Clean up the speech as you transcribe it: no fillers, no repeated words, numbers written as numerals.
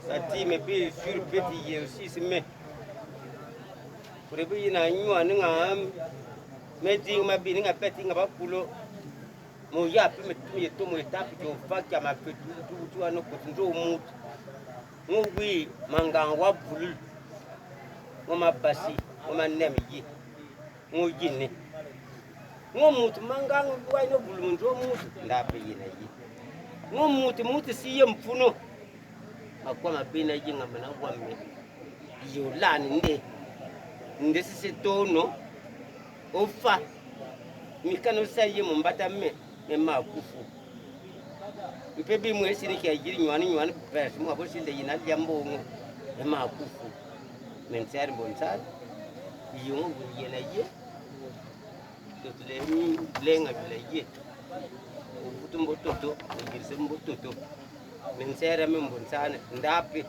Sati me bi sur peti ye si me. Kure bi na nyua nga me di ma bi nga peti nga ba pulo. Mo ya pe me tu ye to mo eta pe jo fa kya ma pe tu ano ko nzo mu. Ngo wi manga wa bulu. Ngo ma basi, ngo ma nem yi. Ngo yini. Ngo mutu manga ngo wa no bulu nzo mu nda pe yina yi. Ngo mutu si ye mpuno. Akwa mabina jinga mana wame yo lani nde sisi tono ofa mikano saye mumbata me makufu mpebi mwesi ni kia jiri nyuani pers mwa bosi le yina jambo ngo makufu mensari bonsar yungu yena ye totule lenga bile ye ufutumbo toto ngirse mbo toto mensari mbonsane ndape